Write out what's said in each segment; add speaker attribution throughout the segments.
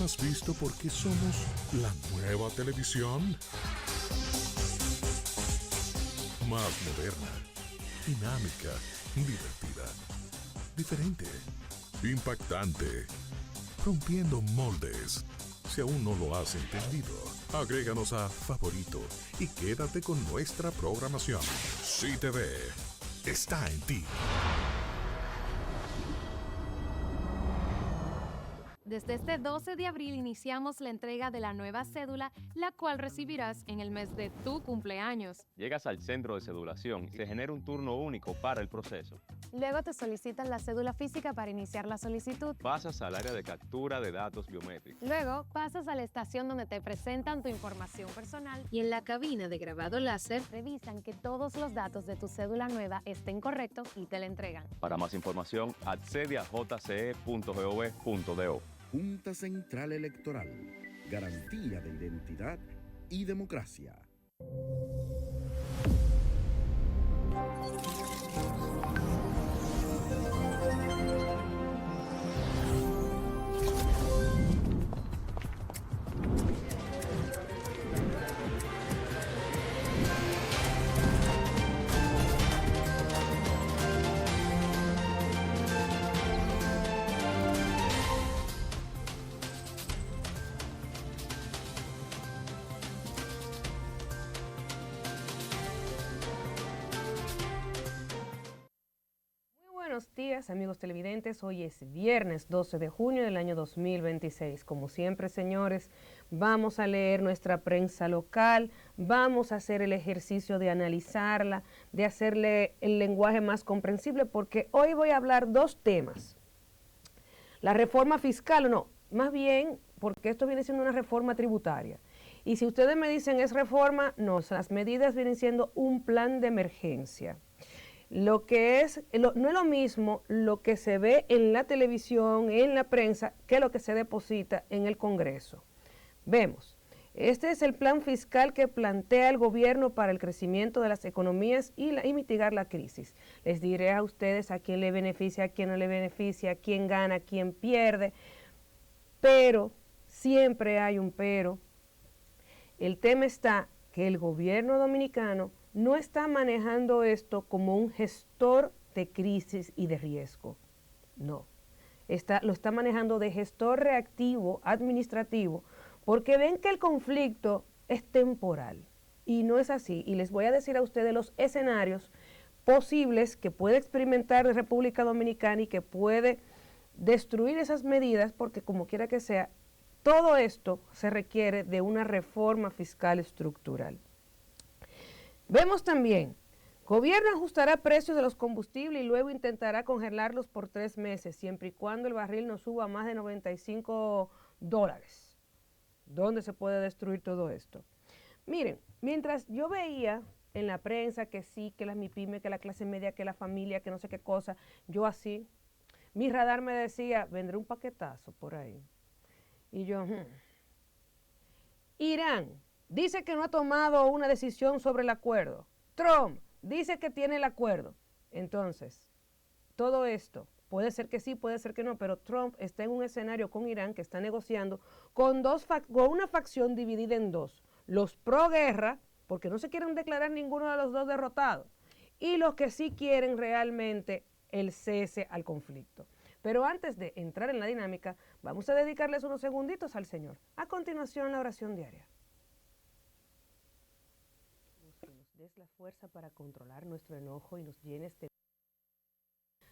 Speaker 1: has visto por qué somos la nueva televisión? Más moderna, dinámica, divertida, diferente, impactante, rompiendo moldes. Si aún no lo has entendido, agréganos a Favorito y quédate con nuestra programación. CTV está en ti.
Speaker 2: Desde este 12 de abril iniciamos la entrega de la nueva cédula, la cual recibirás en el mes de tu cumpleaños.
Speaker 3: Llegas al centro de cedulación y se genera un turno único para el proceso.
Speaker 2: Luego te solicitan la cédula física para iniciar la solicitud.
Speaker 3: Pasas al área de captura de datos biométricos.
Speaker 2: Luego pasas a la estación donde te presentan tu información personal y en la cabina de grabado láser revisan que todos los datos de tu cédula nueva estén correctos y te la entregan.
Speaker 3: Para más información, accede a jce.gov.do.
Speaker 4: Junta Central Electoral, garantía de identidad y democracia.
Speaker 5: Buenos días, amigos televidentes. Hoy es viernes 12 de junio del año 2026. Como siempre, señores, vamos a leer nuestra prensa local, vamos a hacer el ejercicio de analizarla, de hacerle el lenguaje más comprensible, porque hoy voy a hablar dos temas. La reforma fiscal, o no, más bien, porque esto viene siendo una reforma tributaria. Y si ustedes me dicen es reforma, no, las medidas vienen siendo un plan de emergencia. No es lo mismo lo que se ve en la televisión, en la prensa, que lo que se deposita en el Congreso. Vemos, este es el plan fiscal que plantea el gobierno para el crecimiento de las economías y mitigar la crisis. Les diré a ustedes a quién le beneficia, a quién no le beneficia, a quién gana, a quién pierde, pero siempre hay un pero. El tema está que el gobierno dominicano no está manejando esto como un gestor de crisis y de riesgo. No, lo está manejando de gestor reactivo, administrativo, porque ven que el conflicto es temporal. Y no es así. Y les voy a decir a ustedes los escenarios posibles que puede experimentar la República Dominicana y que puede destruir esas medidas, porque como quiera que sea, todo esto se requiere de una reforma fiscal estructural. Vemos también, gobierno ajustará precios de los combustibles y luego intentará congelarlos por 3 meses, siempre y cuando el barril no suba a más de $95. ¿Dónde se puede destruir todo esto? Miren, mientras yo veía en la prensa que sí, que la MIPYME, que la clase media, que la familia, que no sé qué cosa, yo así, mi radar me decía, vendrá un paquetazo por ahí. Y yo, Irán dice que no ha tomado una decisión sobre el acuerdo. Trump dice que tiene el acuerdo. Entonces, todo esto, puede ser que sí, puede ser que no, pero Trump está en un escenario con Irán que está negociando con una facción dividida en dos. Los pro guerra, porque no se quieren declarar ninguno de los dos derrotados, y los que sí quieren realmente el cese al conflicto. Pero antes de entrar en la dinámica, vamos a dedicarles unos segunditos al Señor. A continuación, la oración diaria. Que nos des la fuerza para controlar nuestro enojo y nos llenes de...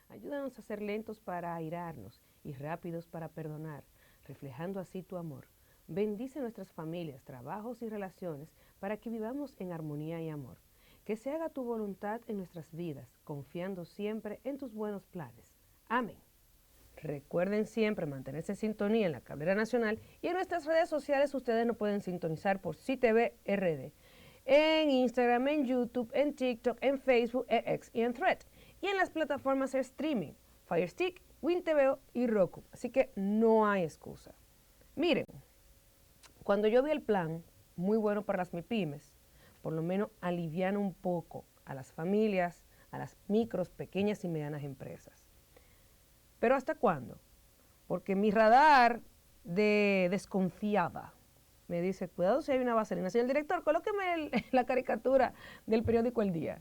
Speaker 5: Ayúdanos a ser lentos para airarnos y rápidos para perdonar, reflejando así tu amor. Bendice nuestras familias, trabajos y relaciones para que vivamos en armonía y amor. Que se haga tu voluntad en nuestras vidas, confiando siempre en tus buenos planes. Amén. Recuerden siempre mantenerse en sintonía en la Cablera Nacional y en nuestras redes sociales ustedes nos pueden sintonizar por CTV RD. En Instagram, en YouTube, en TikTok, en Facebook, en X y en Thread. Y en las plataformas de streaming, Fire Stick, WinTV y Roku. Así que no hay excusa. Miren, cuando yo vi el plan, muy bueno para las MIPYMES, por lo menos aliviana un poco a las familias, a las micros, pequeñas y medianas empresas. ¿Pero hasta cuándo? Porque mi radar de desconfiada. Me dice, cuidado si hay una vaselina. Señor director, colóqueme la caricatura del periódico El Día,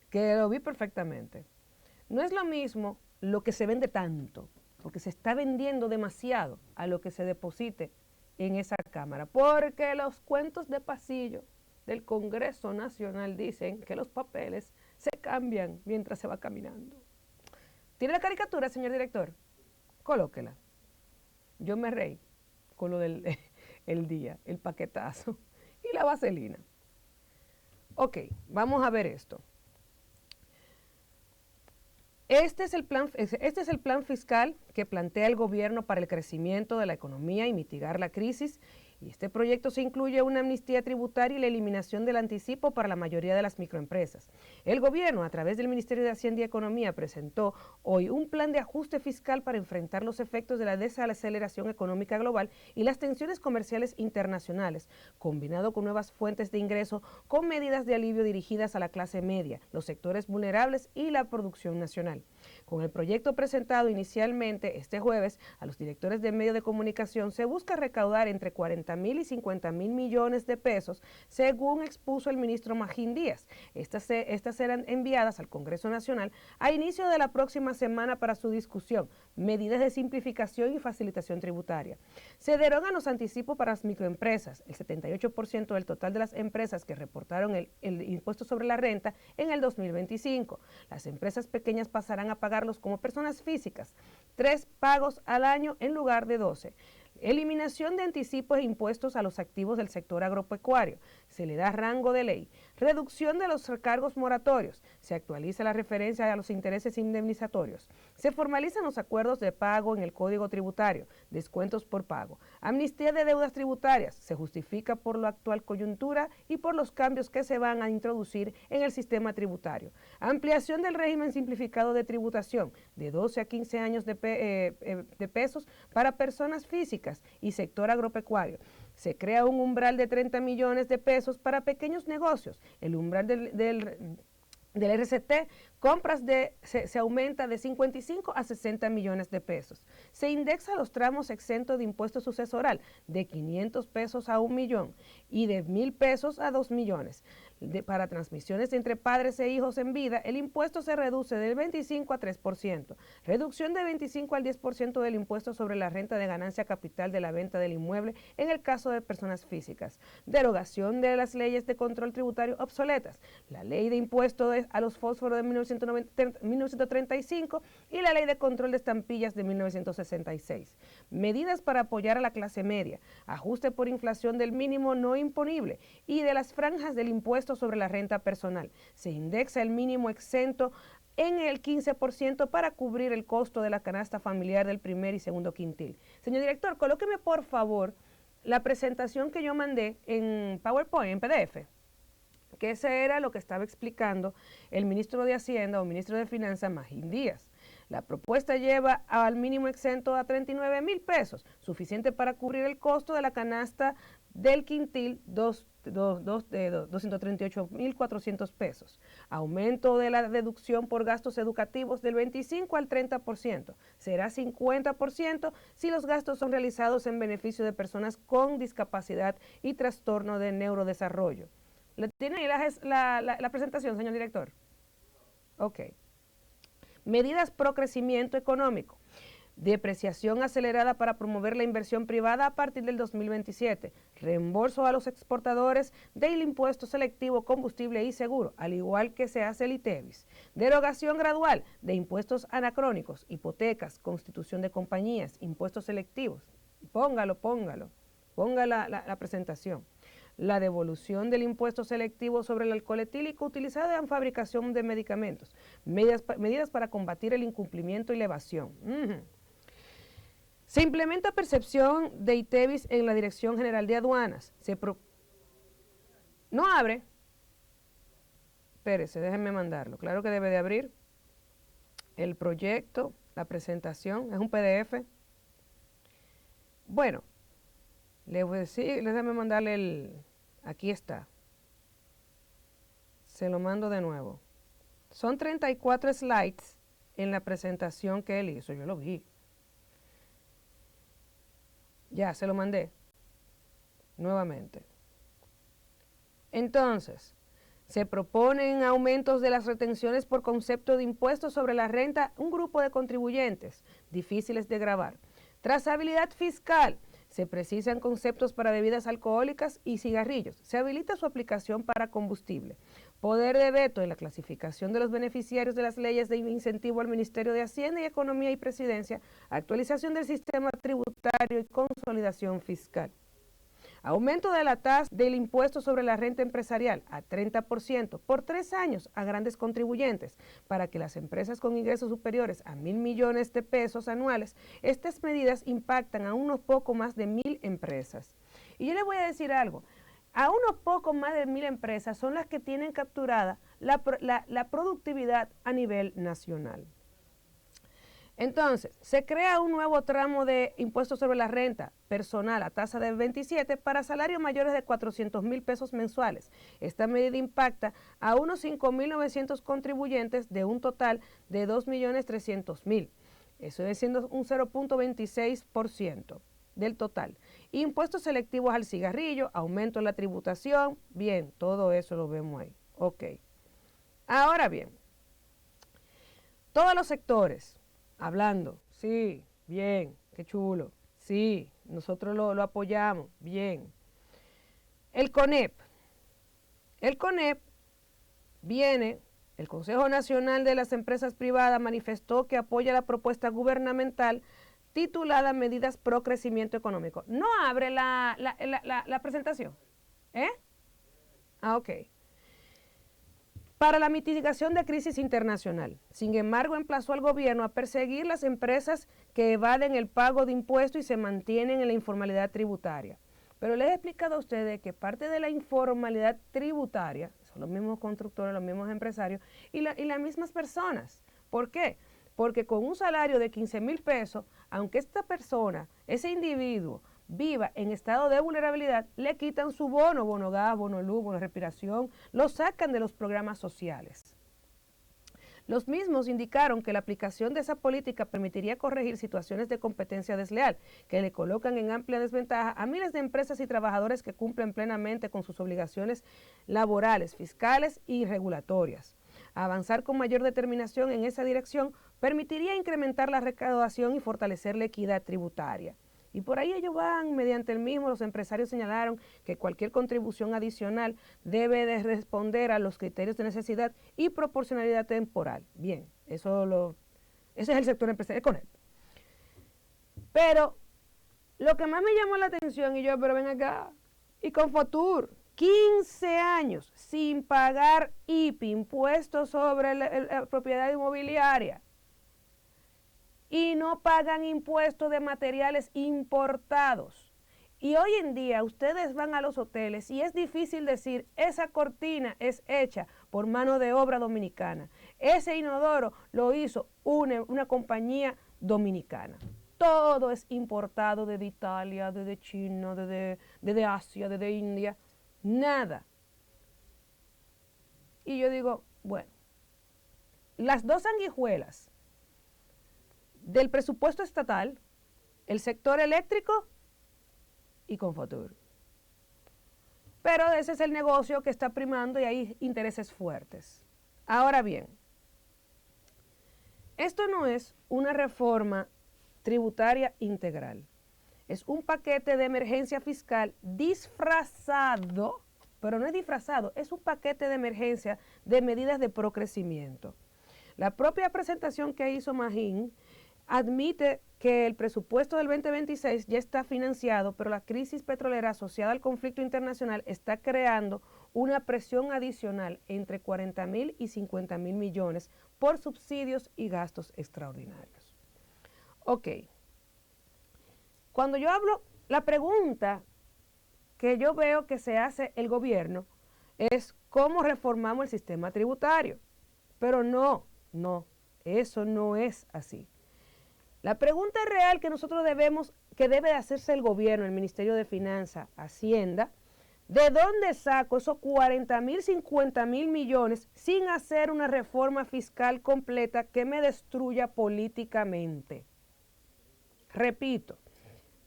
Speaker 5: que lo vi perfectamente. No es lo mismo lo que se vende tanto, porque se está vendiendo demasiado a lo que se deposite en esa Cámara, porque los cuentos de pasillo del Congreso Nacional dicen que los papeles se cambian mientras se va caminando. ¿Tiene la caricatura, señor director? Colóquela. Yo me reí con lo del el día, el paquetazo y la vaselina. Ok, vamos a ver esto. Este es el plan fiscal que plantea el gobierno para el crecimiento de la economía y mitigar la crisis. Y este proyecto se incluye una amnistía tributaria y la eliminación del anticipo para la mayoría de las microempresas. El gobierno, a través del Ministerio de Hacienda y Economía, presentó hoy un plan de ajuste fiscal para enfrentar los efectos de la desaceleración económica global y las tensiones comerciales internacionales, combinado con nuevas fuentes de ingreso, con medidas de alivio dirigidas a la clase media, los sectores vulnerables y la producción nacional. Con el proyecto presentado inicialmente este jueves a los directores de medios de comunicación, se busca recaudar entre 40.000 y 50.000 millones de pesos, según expuso el ministro Magín Díaz. Estas serán enviadas al Congreso Nacional a inicio de la próxima semana para su discusión. Medidas de simplificación y facilitación tributaria. Se derogan los anticipos para las microempresas. El 78% del total de las empresas que reportaron el impuesto sobre la renta en el 2025. Las empresas pequeñas pasarán a pagarlos como personas físicas, 3 pagos al año en lugar de 12. Eliminación de anticipos e impuestos a los activos del sector agropecuario. Se le da rango de ley. Reducción de los recargos moratorios. Se actualiza la referencia a los intereses indemnizatorios. Se formalizan los acuerdos de pago en el Código Tributario. Descuentos por pago. Amnistía de deudas tributarias. Se justifica por la actual coyuntura y por los cambios que se van a introducir en el sistema tributario. Ampliación del régimen simplificado de tributación de 12 a 15 años de pesos para personas físicas y sector agropecuario. Se crea un umbral de 30 millones de pesos para pequeños negocios. El umbral del RCT, se aumenta de 55 a 60 millones de pesos. Se indexa los tramos exentos de impuesto sucesoral de 500 pesos a 1 millón y de 1.000 pesos a 2 millones. Para transmisiones entre padres e hijos en vida, el impuesto se reduce del 25 a 3%. Reducción de 25 al 10% del impuesto sobre la renta de ganancia capital de la venta del inmueble en el caso de personas físicas. Derogación de las leyes de control tributario obsoletas. La ley de impuesto a los fósforos de 1935 y la ley de control de estampillas de 1966. Medidas para apoyar a la clase media. Ajuste por inflación del mínimo no imponible y de las franjas del impuesto sobre la renta personal. Se indexa el mínimo exento en el 15% para cubrir el costo de la canasta familiar del primer y segundo quintil. Señor director, colóqueme por favor la presentación que yo mandé en PowerPoint, en PDF, que ese era lo que estaba explicando el ministro de Hacienda o ministro de Finanzas, Magín Díaz. La propuesta lleva al mínimo exento a 39.000 pesos, suficiente para cubrir el costo de la canasta del quintil 238.400 pesos. Aumento de la deducción por gastos educativos del 25 al 30%. Será 50% si los gastos son realizados en beneficio de personas con discapacidad y trastorno de neurodesarrollo. ¿Tiene ahí la presentación, señor director? Ok. Medidas pro crecimiento económico. Depreciación acelerada para promover la inversión privada a partir del 2027. Reembolso a los exportadores del impuesto selectivo combustible y seguro, al igual que se hace el ITEVIS. Derogación gradual de impuestos anacrónicos, hipotecas, constitución de compañías, impuestos selectivos. Ponga la presentación. La devolución del impuesto selectivo sobre el alcohol etílico utilizado en fabricación de medicamentos. Medidas para combatir el incumplimiento y la evasión. Se implementa percepción de ITEVIS en la Dirección General de Aduanas. No abre. Espérese, déjenme mandarlo. Claro que debe de abrir. El proyecto, la presentación, es un PDF. Bueno, le voy a decir, déjame mandarle aquí está. Se lo mando de nuevo. Son 34 slides en la presentación que él hizo, yo lo vi. Ya, se lo mandé. Nuevamente. Entonces, se proponen aumentos de las retenciones por concepto de impuestos sobre la renta, un grupo de contribuyentes difíciles de gravar. Trazabilidad fiscal. Se precisan conceptos para bebidas alcohólicas y cigarrillos. Se habilita su aplicación para combustible. Poder de veto en la clasificación de los beneficiarios de las leyes de incentivo al Ministerio de Hacienda y Economía y Presidencia. Actualización del sistema tributario y consolidación fiscal. Aumento de la tasa del impuesto sobre la renta empresarial a 30% por 3 años a grandes contribuyentes para que las empresas con ingresos superiores a 1.000 millones de pesos anuales, estas medidas impactan a unos poco más de 1.000 empresas. Y yo les voy a decir algo, a unos poco más de 1.000 empresas son las que tienen capturada la productividad a nivel nacional. Entonces, se crea un nuevo tramo de impuestos sobre la renta personal a tasa de 27 para salarios mayores de 400,000 pesos mensuales. Esta medida impacta a unos 5.900 contribuyentes de un total de 2.300.000. Eso es siendo un 0.26% del total. Impuestos selectivos al cigarrillo, aumento en la tributación, bien, todo eso lo vemos ahí. Ok. Ahora bien, todos los sectores hablando, sí, bien, qué chulo, sí, nosotros lo apoyamos, bien. El CONEP viene, el Consejo Nacional de las Empresas Privadas manifestó que apoya la propuesta gubernamental titulada Medidas Pro Crecimiento Económico. No abre la presentación, ¿eh? Ah, ok. Para la mitigación de crisis internacional. Sin embargo, emplazó al gobierno a perseguir las empresas que evaden el pago de impuestos y se mantienen en la informalidad tributaria. Pero les he explicado a ustedes que parte de la informalidad tributaria son los mismos constructores, los mismos empresarios y las mismas personas. ¿Por qué? Porque con un salario de 15,000 pesos, aunque esta persona, ese individuo, viva en estado de vulnerabilidad, le quitan su bono gas, bono luz, bono respiración, lo sacan de los programas sociales. Los mismos indicaron que la aplicación de esa política permitiría corregir situaciones de competencia desleal que le colocan en amplia desventaja a miles de empresas y trabajadores que cumplen plenamente con sus obligaciones laborales, fiscales y regulatorias. Avanzar con mayor determinación en esa dirección permitiría incrementar la recaudación y fortalecer la equidad tributaria. Y por ahí ellos van, mediante el mismo, los empresarios señalaron que cualquier contribución adicional debe de responder a los criterios de necesidad y proporcionalidad temporal. Bien, ese es el sector empresarial con él. Pero lo que más me llamó la atención, y yo, pero ven acá, y con Fotur, 15 años sin pagar IPI, impuestos sobre la propiedad inmobiliaria, y no pagan impuestos de materiales importados. Y hoy en día ustedes van a los hoteles y es difícil decir, esa cortina es hecha por mano de obra dominicana. Ese inodoro lo hizo una compañía dominicana. Todo es importado desde Italia, desde China, desde Asia, desde India. Nada. Y yo digo, bueno, las dos sanguijuelas del presupuesto estatal, el sector eléctrico y Confotur. Pero ese es el negocio que está primando y hay intereses fuertes. Ahora bien, esto no es una reforma tributaria integral. Es un paquete de emergencia fiscal disfrazado, pero no es disfrazado, es un paquete de emergencia de medidas de procrecimiento. La propia presentación que hizo Magín admite que el presupuesto del 2026 ya está financiado, pero la crisis petrolera asociada al conflicto internacional está creando una presión adicional entre 40,000 y 50,000 millones por subsidios y gastos extraordinarios. Ok. Cuando yo hablo, la pregunta que yo veo que se hace el gobierno es cómo reformamos el sistema tributario. Pero no, eso no es así. La pregunta real que nosotros que debe hacerse el gobierno, el Ministerio de Finanzas, Hacienda, ¿de dónde saco esos 40,000, 50,000 millones sin hacer una reforma fiscal completa que me destruya políticamente? Repito,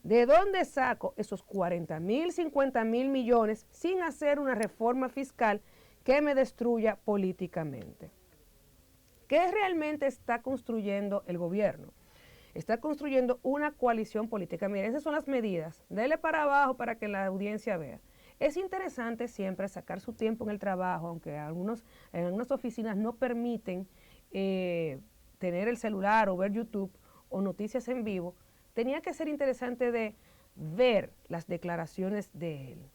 Speaker 5: ¿De dónde saco esos 40.000, 50.000 millones sin hacer una reforma fiscal que me destruya políticamente? ¿Qué realmente está construyendo el gobierno? Está construyendo una coalición política. Miren, esas son las medidas. Dele para abajo para que la audiencia vea. Es interesante siempre sacar su tiempo en el trabajo, aunque en algunas oficinas no permiten tener el celular o ver YouTube o noticias en vivo. Tenía que ser interesante de ver las declaraciones de él.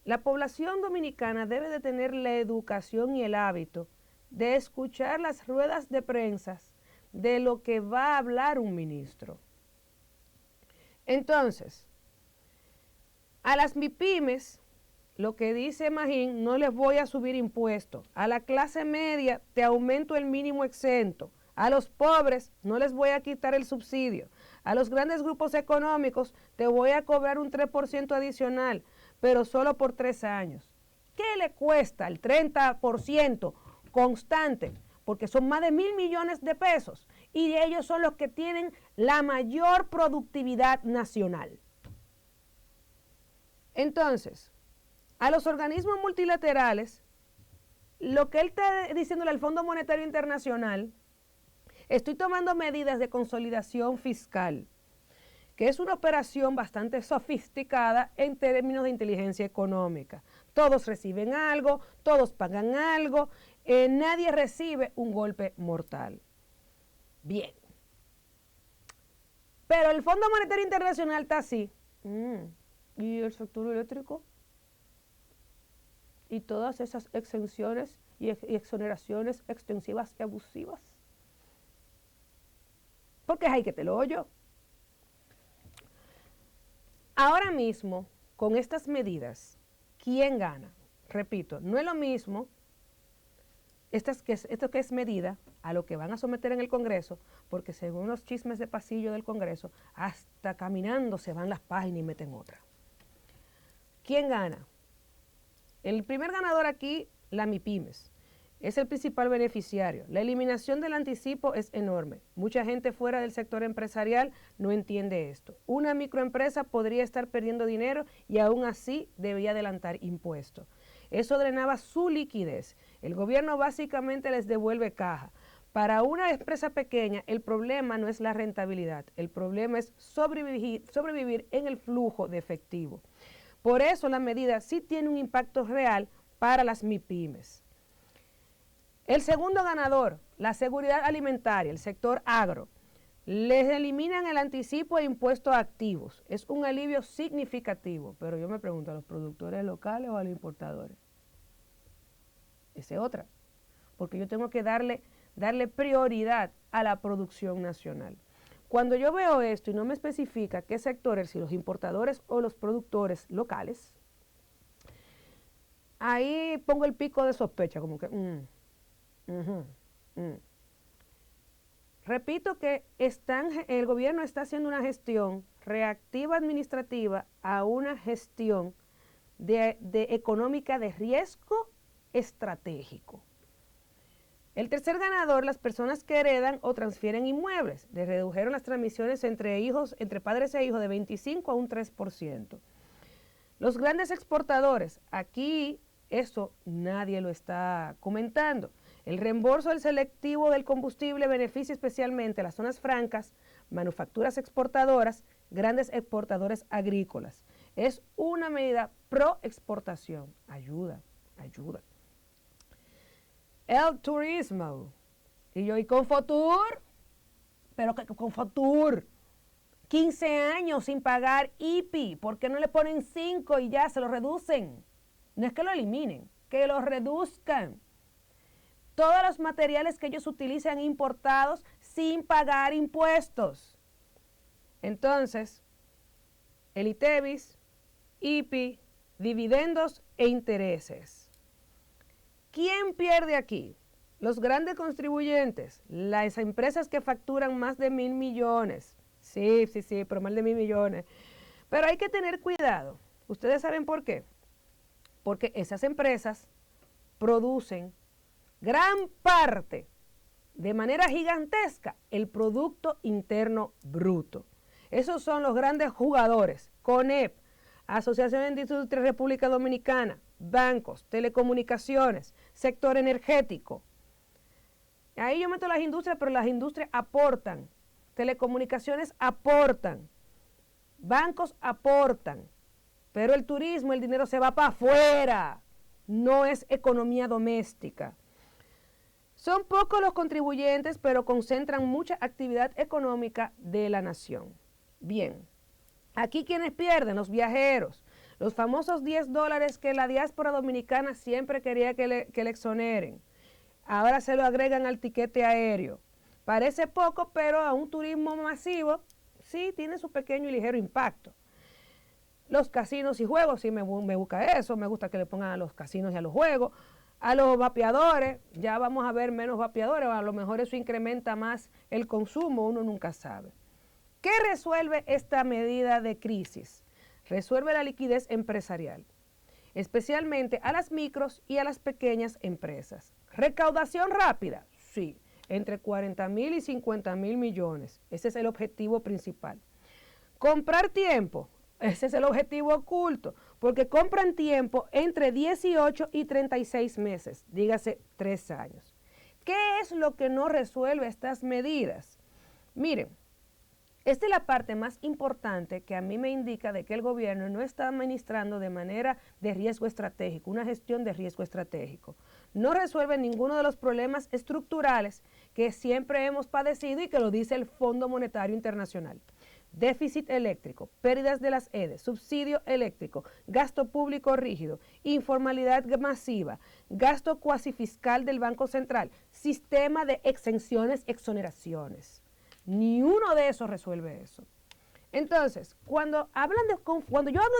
Speaker 5: La población dominicana debe de tener la educación y el hábito de escuchar las ruedas de prensa de lo que va a hablar un ministro. Entonces, a las MIPYMES, lo que dice Magín, no les voy a subir impuestos. A la clase media te aumento el mínimo exento. A los pobres no les voy a quitar el subsidio. A los grandes grupos económicos te voy a cobrar un 3% adicional, pero solo por 3 años. ¿Qué le cuesta el 30% constante? Porque son más de 1.000 millones de pesos y ellos son los que tienen la mayor productividad nacional. Entonces, a los organismos multilaterales, lo que él está diciéndole al Fondo Monetario Internacional, estoy tomando medidas de consolidación fiscal, que es una operación bastante sofisticada en términos de inteligencia económica. Todos reciben algo, todos pagan algo, nadie recibe un golpe mortal. Bien. Pero el Fondo Monetario Internacional está así. ¿Y el sector eléctrico? ¿Y todas esas exenciones y exoneraciones extensivas y abusivas? Porque hay que te lo oyo. Ahora mismo, con estas medidas, ¿quién gana? Repito, no es lo mismo esto que es medida a lo que van a someter en el Congreso, porque según los chismes de pasillo del Congreso, hasta caminando se van las páginas y meten otra. ¿Quién gana? El primer ganador aquí, la MIPYMES. Es el principal beneficiario. La eliminación del anticipo es enorme. Mucha gente fuera del sector empresarial no entiende esto. Una microempresa podría estar perdiendo dinero y aún así debía adelantar impuestos. Eso drenaba su liquidez. El gobierno básicamente les devuelve caja. Para una empresa pequeña, el problema no es la rentabilidad. El problema es sobrevivir en el flujo de efectivo. Por eso la medida sí tiene un impacto real para las MIPYMES. El segundo ganador, la seguridad alimentaria, el sector agro. Les eliminan el anticipo e impuestos a activos. Es un alivio significativo, pero yo me pregunto, ¿a los productores locales o a los importadores? Esa es otra, porque yo tengo que darle prioridad a la producción nacional. Cuando yo veo esto y no me especifica qué sectores, si los importadores o los productores locales, ahí pongo el pico de sospecha, como que... Repito que el gobierno está haciendo una gestión reactiva administrativa a una gestión de económica de riesgo estratégico. El tercer ganador, las personas que heredan o transfieren inmuebles. Les redujeron las transmisiones entre padres e hijos de 25 a un 3%. Los grandes exportadores, aquí eso nadie lo está comentando. El reembolso del selectivo del combustible beneficia especialmente a las zonas francas, manufacturas exportadoras, grandes exportadores agrícolas. Es una medida pro exportación. Ayuda. El turismo. Y con Fotur, pero que con Fotur, 15 años sin pagar IPI. ¿Por qué no le ponen 5 y ya se lo reducen? No es que lo eliminen, que lo reduzcan. Todos los materiales que ellos utilizan importados sin pagar impuestos. Entonces, el ITEVIS, IPI, dividendos e intereses. ¿Quién pierde aquí? Los grandes contribuyentes, las empresas que facturan más de 1.000 millones. Sí, pero más de 1.000 millones. Pero hay que tener cuidado. ¿Ustedes saben por qué? Porque esas empresas producen gran parte, de manera gigantesca, el Producto Interno Bruto. Esos son los grandes jugadores. CONEP, Asociación de Industria República Dominicana, bancos, telecomunicaciones, sector energético. Ahí yo meto las industrias, pero las industrias aportan. Telecomunicaciones aportan. Bancos aportan. Pero el turismo, el dinero se va para afuera. No es economía doméstica. Son pocos los contribuyentes, pero concentran mucha actividad económica de la nación. Bien, aquí quienes pierden, los viajeros, los famosos $10 que la diáspora dominicana siempre quería que le exoneren. Ahora se lo agregan al tiquete aéreo. Parece poco, pero a un turismo masivo sí tiene su pequeño y ligero impacto. Los casinos y juegos, sí me busca eso, me gusta que le pongan a los casinos y a los juegos. A los vapeadores, ya vamos a ver menos vapeadores, a lo mejor eso incrementa más el consumo, uno nunca sabe. ¿Qué resuelve esta medida de crisis? Resuelve la liquidez empresarial, especialmente a las micros y a las pequeñas empresas. ¿Recaudación rápida? Sí, entre 40.000 y 50.000 millones. Ese es el objetivo principal. ¿Comprar tiempo? Ese es el objetivo oculto, porque compran tiempo entre 18 y 36 meses, dígase 3 años. ¿Qué es lo que no resuelve estas medidas? Miren, esta es la parte más importante que a mí me indica de que el gobierno no está administrando de manera de riesgo estratégico, una gestión de riesgo estratégico. No resuelve ninguno de los problemas estructurales que siempre hemos padecido y que lo dice el Fondo Monetario Internacional. Déficit eléctrico, pérdidas de las EDES, subsidio eléctrico, gasto público rígido, informalidad masiva, gasto cuasi fiscal del Banco Central, sistema de exenciones, exoneraciones. Ni uno de esos resuelve eso. Entonces, cuando yo hablo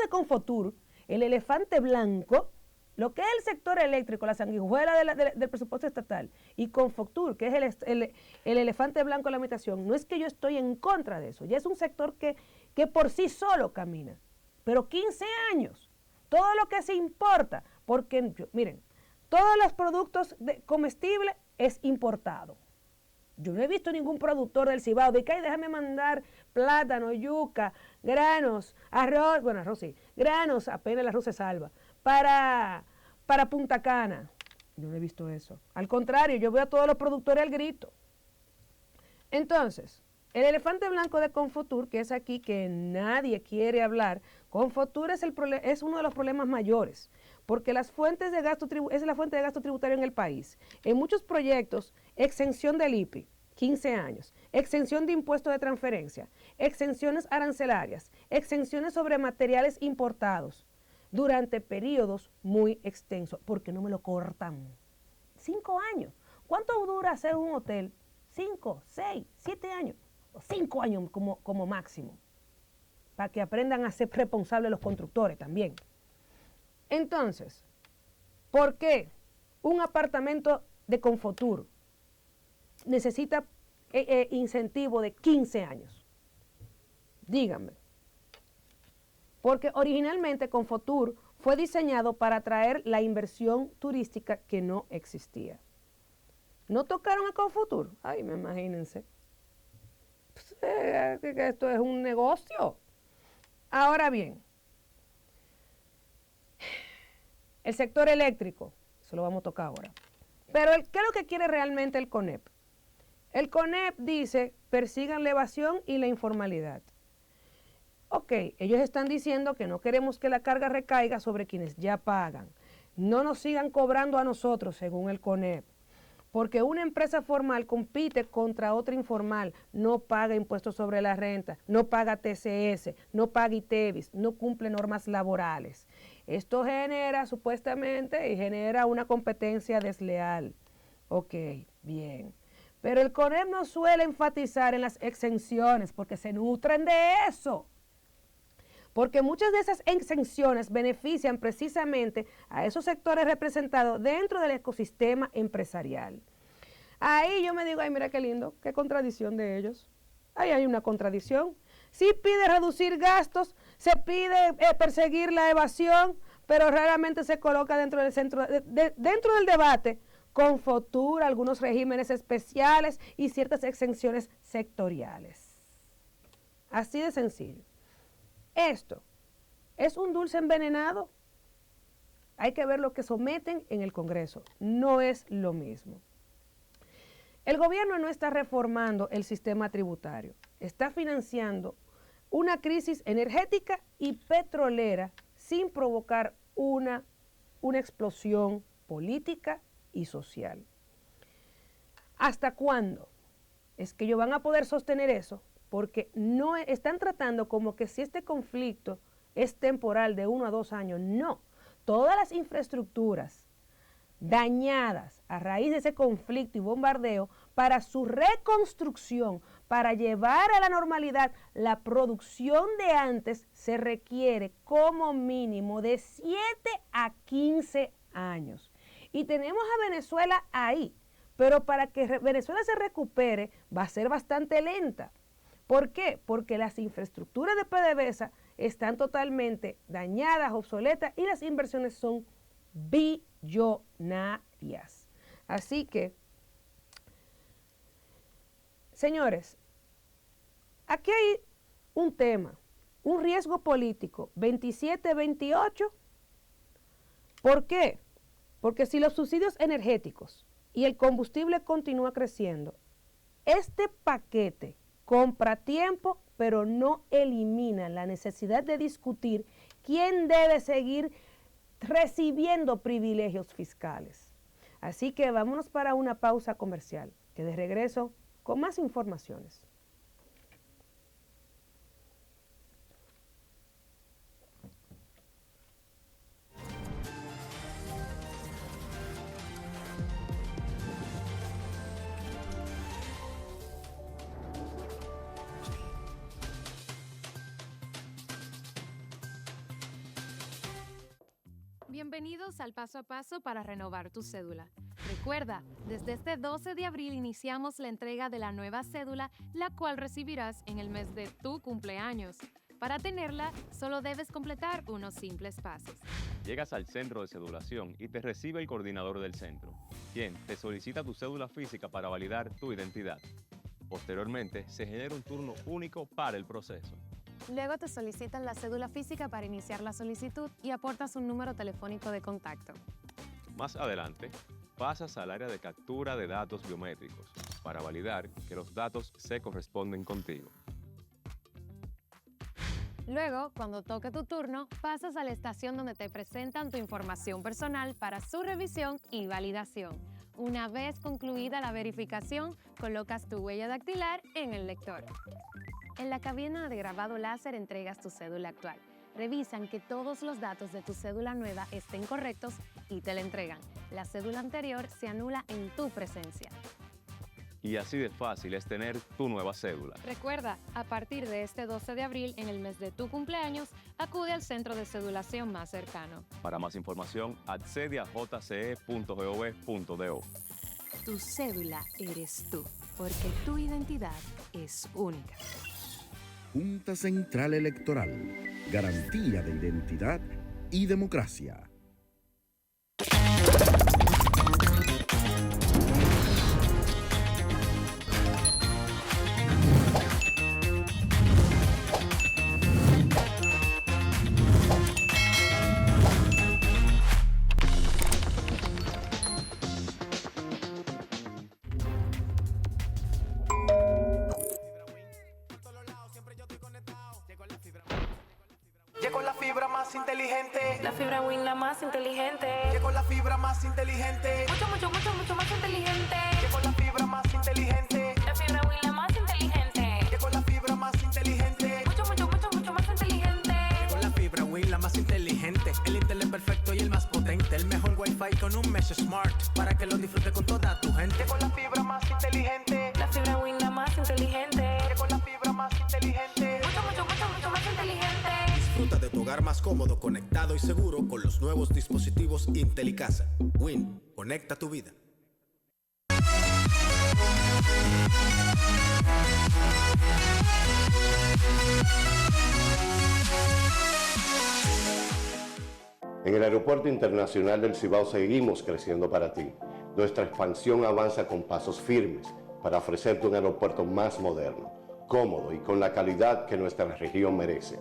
Speaker 5: de Confotur, el elefante blanco, lo que es el sector eléctrico, la sanguijuela del presupuesto estatal, y Confotur, que es el elefante blanco de la administración, no es que yo estoy en contra de eso, ya es un sector que por sí solo camina, pero 15 años, todo lo que se importa, porque, miren, todos los productos comestibles es importado. Yo no he visto ningún productor del Cibao de que, ay, déjame mandar plátano, yuca, granos, arroz, bueno, arroz sí, granos, apenas el arroz se salva, para Punta Cana. Yo no he visto eso. Al contrario, yo veo a todos los productores al grito. Entonces, el elefante blanco de Confotur, que es aquí que nadie quiere hablar, Confotur es uno de los problemas mayores, porque es la fuente de gasto tributario en el país. En muchos proyectos, exención del IPI, 15 años, exención de impuestos de transferencia, exenciones arancelarias, exenciones sobre materiales importados, durante periodos muy extensos, porque no me lo cortan. 5 años. ¿Cuánto dura hacer un hotel? 5, 6, 7 años. 5 años como máximo. Para que aprendan a ser responsables los constructores también. Entonces, ¿por qué un apartamento de Confotur necesita incentivo de 15 años? Díganme. Porque originalmente Confotur fue diseñado para atraer la inversión turística que no existía. ¿No tocaron a Confotur? Ay, imagínense. Pues, que esto es un negocio. Ahora bien, el sector eléctrico, eso lo vamos a tocar ahora. Pero ¿qué es lo que quiere realmente el CONEP? El CONEP dice, persigan la evasión y la informalidad. Ok, ellos están diciendo que no queremos que la carga recaiga sobre quienes ya pagan. No nos sigan cobrando a nosotros, según el CONEP. Porque una empresa formal compite contra otra informal, no paga impuestos sobre la renta, no paga TCS, no paga ITEVIS, no cumple normas laborales. Esto genera, supuestamente, una competencia desleal. Ok, bien. Pero el CONEP no suele enfatizar en las exenciones porque se nutren de eso. Porque muchas de esas exenciones benefician precisamente a esos sectores representados dentro del ecosistema empresarial. Ahí yo me digo, ay, mira qué lindo, qué contradicción de ellos. Ahí hay una contradicción. Sí pide reducir gastos, se pide perseguir la evasión, pero raramente se coloca dentro del debate Confotur, algunos regímenes especiales y ciertas exenciones sectoriales. Así de sencillo. Esto es un dulce envenenado. Hay que ver lo que someten en el Congreso. No es lo mismo. El gobierno no está reformando el sistema tributario. Está financiando una crisis energética y petrolera sin provocar una explosión política y social. ¿Hasta cuándo es que ellos van a poder sostener eso? Porque no están tratando como que si este conflicto es temporal de 1 a 2 años. No, todas las infraestructuras dañadas a raíz de ese conflicto y bombardeo, para su reconstrucción, para llevar a la normalidad la producción de antes, se requiere como mínimo de 7 a 15 años. Y tenemos a Venezuela ahí, pero para que Venezuela se recupere va a ser bastante lenta. ¿Por qué? Porque las infraestructuras de PDVSA están totalmente dañadas, obsoletas, y las inversiones son billonarias. Así que, señores, aquí hay un tema, un riesgo político 27-28. ¿Por qué? Porque si los subsidios energéticos y el combustible continúa creciendo, este paquete compra tiempo, pero no elimina la necesidad de discutir quién debe seguir recibiendo privilegios fiscales. Así que vámonos para una pausa comercial, que de regreso con más informaciones.
Speaker 2: Bienvenidos al Paso a Paso para renovar tu cédula. Recuerda, desde este 12 de abril iniciamos la entrega de la nueva cédula, la cual recibirás en el mes de tu cumpleaños. Para tenerla, solo debes completar unos simples pasos.
Speaker 3: Llegas al centro de cedulación y te recibe el coordinador del centro, quien te solicita tu cédula física para validar tu identidad. Posteriormente, se genera un turno único para el proceso.
Speaker 2: Luego te solicitan la cédula física para iniciar la solicitud y aportas un número telefónico de contacto.
Speaker 3: Más adelante, pasas al área de captura de datos biométricos para validar que los datos se corresponden contigo.
Speaker 2: Luego, cuando toque tu turno, pasas a la estación donde te presentan tu información personal para su revisión y validación. Una vez concluida la verificación, colocas tu huella dactilar en el lector. En la cabina de grabado láser entregas tu cédula actual. Revisan que todos los datos de tu cédula nueva estén correctos y te la entregan. La cédula anterior se anula en tu presencia.
Speaker 3: Y así de fácil es tener tu nueva cédula.
Speaker 2: Recuerda, a partir de este 12 de abril, en el mes de tu cumpleaños, acude al centro de cedulación más cercano.
Speaker 3: Para más información, accede a jce.gov.do.
Speaker 2: Tu cédula eres tú, porque tu identidad es única.
Speaker 4: Junta Central Electoral. Garantía de identidad y democracia.
Speaker 6: Llegó la fibra más inteligente.
Speaker 7: La fibra Win, la más inteligente.
Speaker 6: Llegó la fibra más inteligente.
Speaker 7: Mucho, mucho, mucho, mucho más inteligente.
Speaker 6: Llegó la fibra más inteligente.
Speaker 7: La fibra Win, la más inteligente.
Speaker 6: Llegó la fibra más inteligente.
Speaker 7: Mucho, mucho, mucho, mucho más inteligente.
Speaker 6: Llegó la fibra Win, la más inteligente. El internet perfecto y el más potente. El mejor wifi con un mesh smart. Para que lo disfrutes con toda tu gente. Llegó la fibra más inteligente.
Speaker 7: La fibra Win, la más inteligente.
Speaker 6: Llegó la fibra más inteligente.
Speaker 7: Mucho, mucho, mucho, mucho más inteligente.
Speaker 8: Disfruta de tu hogar más cómodo, conectado y seguro con los nuevos dispositivos Intelicasa. Win, conecta tu vida.
Speaker 9: En el Aeropuerto Internacional del Cibao seguimos creciendo para ti. Nuestra expansión avanza con pasos firmes para ofrecerte un aeropuerto más moderno, cómodo y con la calidad que nuestra región merece.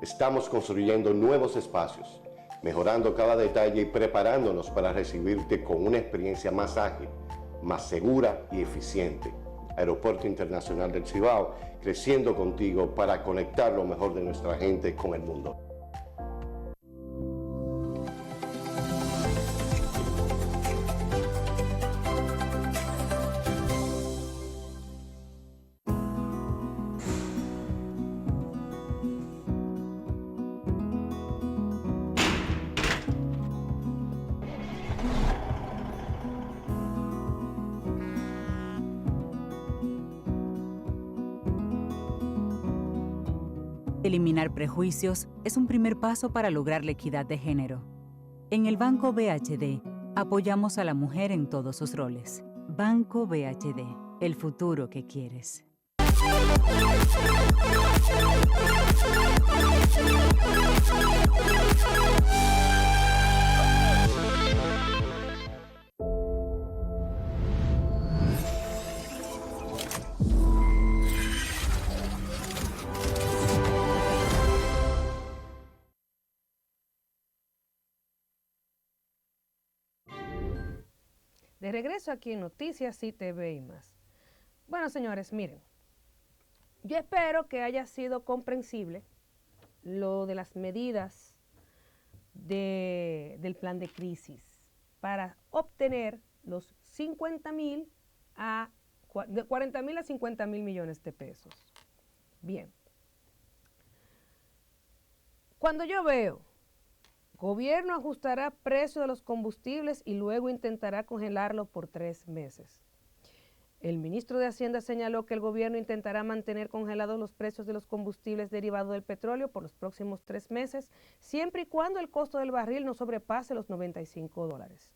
Speaker 9: Estamos construyendo nuevos espacios, mejorando cada detalle y preparándonos para recibirte con una experiencia más ágil, más segura y eficiente. Aeropuerto Internacional del Cibao, creciendo contigo para conectar lo mejor de nuestra gente con el mundo.
Speaker 10: Eliminar prejuicios es un primer paso para lograr la equidad de género. En el Banco BHD, apoyamos a la mujer en todos sus roles. Banco BHD, el futuro que quieres.
Speaker 5: De regreso aquí en Noticias CTV y más. Bueno, señores, miren, yo espero que haya sido comprensible lo de las medidas del plan de crisis para obtener los 50.000 de 40.000 a 50.000 millones de pesos. Bien. Cuando yo veo gobierno ajustará precio de los combustibles y luego intentará congelarlo por 3 meses. El ministro de Hacienda señaló que el gobierno intentará mantener congelados los precios de los combustibles derivados del petróleo por los próximos 3 meses, siempre y cuando el costo del barril no sobrepase los $95.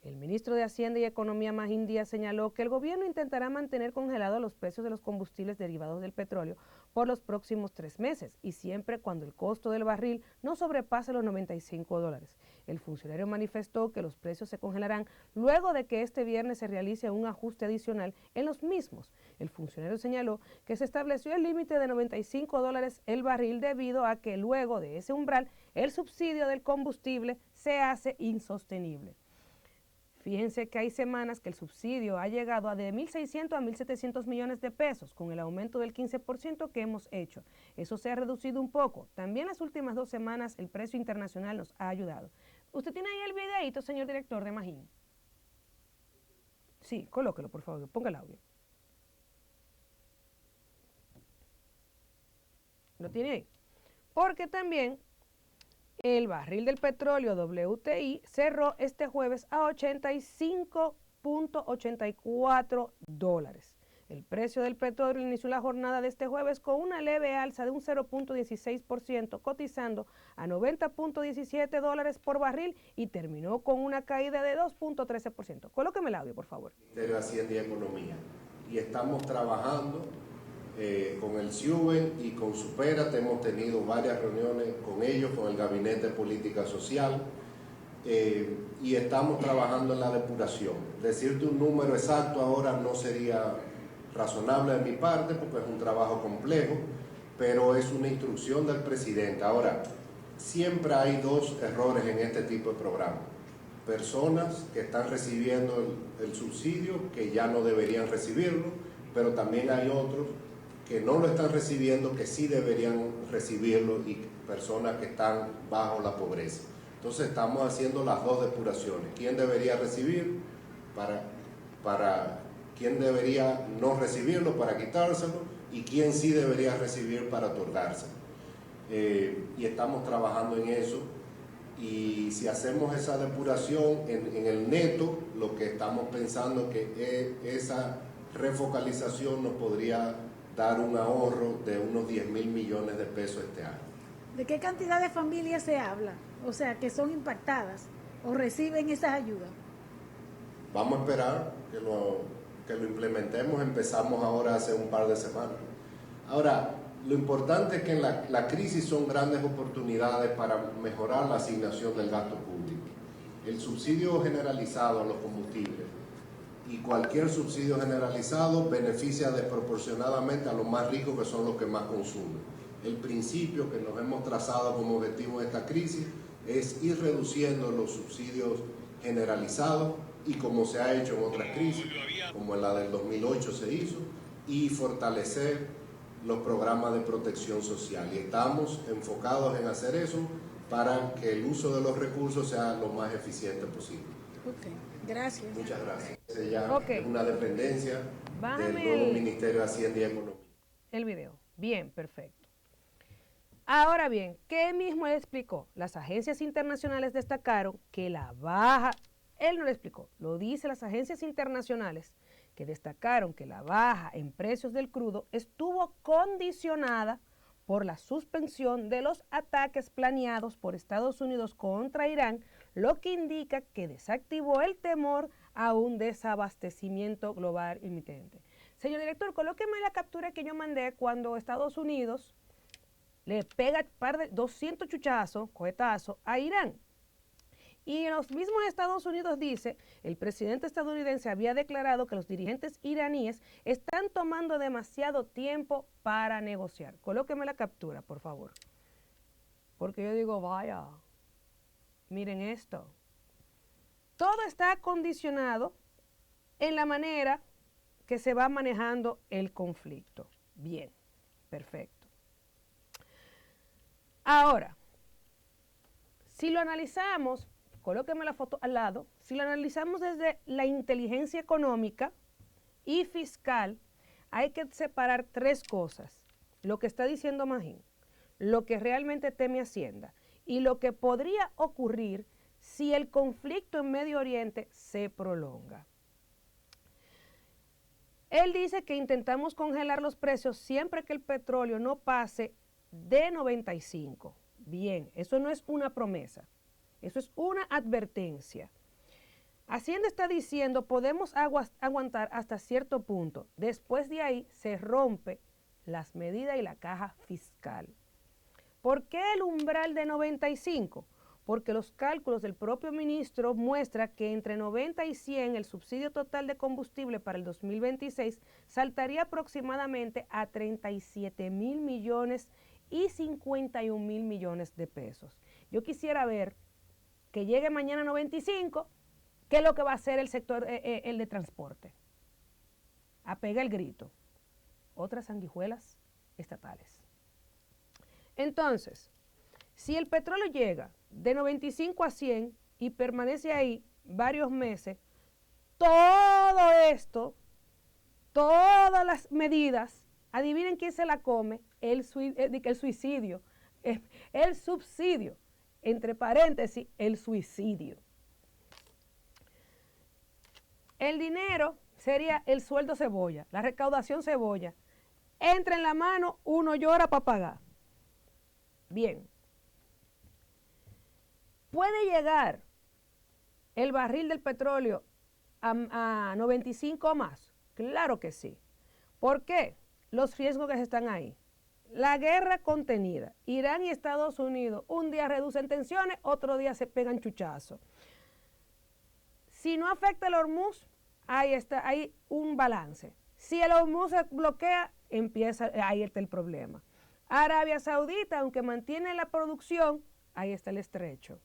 Speaker 5: El ministro de Hacienda y Economía, Magín Díaz, señaló que el gobierno intentará mantener congelados los precios de los combustibles derivados del petróleo por los próximos 3 meses y siempre cuando el costo del barril no sobrepase los $95. El funcionario manifestó que los precios se congelarán luego de que este viernes se realice un ajuste adicional en los mismos. El funcionario señaló que se estableció el límite de $95 el barril debido a que luego de ese umbral el subsidio del combustible se hace insostenible. Fíjense que hay semanas que el subsidio ha llegado a de 1.600 a 1.700 millones de pesos con el aumento del 15% que hemos hecho. Eso se ha reducido un poco. También las últimas 2 semanas el precio internacional nos ha ayudado. ¿Usted tiene ahí el videíto, señor director de Magín? Sí, colóquelo, por favor, ponga el audio. ¿Lo tiene ahí? Porque también el barril del petróleo WTI cerró este jueves a $85.84. El precio del petróleo inició la jornada de este jueves con una leve alza de un 0.16%, cotizando a $90.17 por barril y terminó con una caída de 2.13%. Colóqueme el audio, por favor.
Speaker 11: Ministerio de Hacienda y Economía. Y estamos trabajando con el CIUBE y con Superat. Hemos tenido varias reuniones con ellos, con el Gabinete de Política Social, y estamos trabajando en la depuración. Decirte un número exacto ahora no sería razonable de mi parte porque es un trabajo complejo, pero es una instrucción del presidente. Ahora, siempre hay 2 errores en este tipo de programas. Personas que están recibiendo el subsidio que ya no deberían recibirlo, pero también hay otros que no lo están recibiendo, que sí deberían recibirlo, y personas que están bajo la pobreza. Entonces estamos haciendo las 2 depuraciones. ¿Quién debería recibir? Para quién debería no recibirlo para quitárselo, y quién sí debería recibir para otorgárselo. Y estamos trabajando en eso, y si hacemos esa depuración en el neto, lo que estamos pensando que esa refocalización nos podría dar un ahorro de unos 10.000 millones de pesos este año.
Speaker 12: ¿De qué cantidad de familias se habla? O sea, que son impactadas o reciben esas ayudas.
Speaker 11: Vamos a esperar que lo implementemos. Empezamos ahora hace un par de semanas. Ahora, lo importante es que en la crisis son grandes oportunidades para mejorar la asignación del gasto público. El subsidio generalizado a los combustibles y cualquier subsidio generalizado beneficia desproporcionadamente a los más ricos, que son los que más consumen. El principio que nos hemos trazado como objetivo de esta crisis es ir reduciendo los subsidios generalizados, y como se ha hecho en otras crisis, como en la del 2008 se hizo, y fortalecer los programas de protección social. Y estamos enfocados en hacer eso para que el uso de los recursos sea lo más eficiente posible.
Speaker 12: Ok, gracias.
Speaker 11: Muchas gracias. Ya es una dependencia del nuevo Ministerio de Hacienda y Economía.
Speaker 5: El video. Bien, perfecto. Ahora bien, ¿qué mismo él explicó? Las agencias internacionales destacaron que la baja, él no lo explicó, lo dice las agencias internacionales, que destacaron que la baja en precios del crudo estuvo condicionada por la suspensión de los ataques planeados por Estados Unidos contra Irán, lo que indica que desactivó el temor a un desabastecimiento global inminente. Señor director, colóqueme la captura que yo mandé cuando Estados Unidos le pega 200 chuchazos, cohetazos a Irán. Y en los mismos Estados Unidos dice, el presidente estadounidense había declarado que los dirigentes iraníes están tomando demasiado tiempo para negociar. Colóqueme la captura, por favor. Porque yo digo, vaya, miren esto. Todo está condicionado en la manera que se va manejando el conflicto. Bien, perfecto. Ahora, si lo analizamos, colóqueme la foto al lado, si lo analizamos desde la inteligencia económica y fiscal, hay que separar tres cosas. Lo que está diciendo Magín, lo que realmente teme Hacienda y lo que podría ocurrir si el conflicto en Medio Oriente se prolonga. Él dice que intentamos congelar los precios siempre que el petróleo no pase de 95. Bien, eso no es una promesa, eso es una advertencia. Hacienda está diciendo podemos aguantar hasta cierto punto. Después de ahí se rompe las medidas y la caja fiscal. ¿Por qué el umbral de 95? Porque los cálculos del propio ministro muestran que entre 90 y 100 el subsidio total de combustible para el 2026 saltaría aproximadamente a 37 mil millones y 51 mil millones de pesos. Yo quisiera ver que llegue mañana a 95, ¿qué es lo que va a hacer el sector, el de transporte? Apega el grito. Otras sanguijuelas estatales. Entonces, si el petróleo llega de 95 a 100 y permanece ahí varios meses, todo esto, todas las medidas, adivinen quién se la come, el suicidio, el subsidio, entre paréntesis, el suicidio. El dinero sería el sueldo cebolla, la recaudación cebolla. Entra en la mano, uno llora para pagar. Bien. ¿Puede llegar el barril del petróleo a 95 o más? Claro que sí. ¿Por qué? Los riesgos que están ahí. La guerra contenida. Irán y Estados Unidos un día reducen tensiones, otro día se pegan chuchazos. Si no afecta el Hormuz, ahí está, hay un balance. Si el Hormuz se bloquea, ahí está el problema. Arabia Saudita, aunque mantiene la producción, ahí está el estrecho.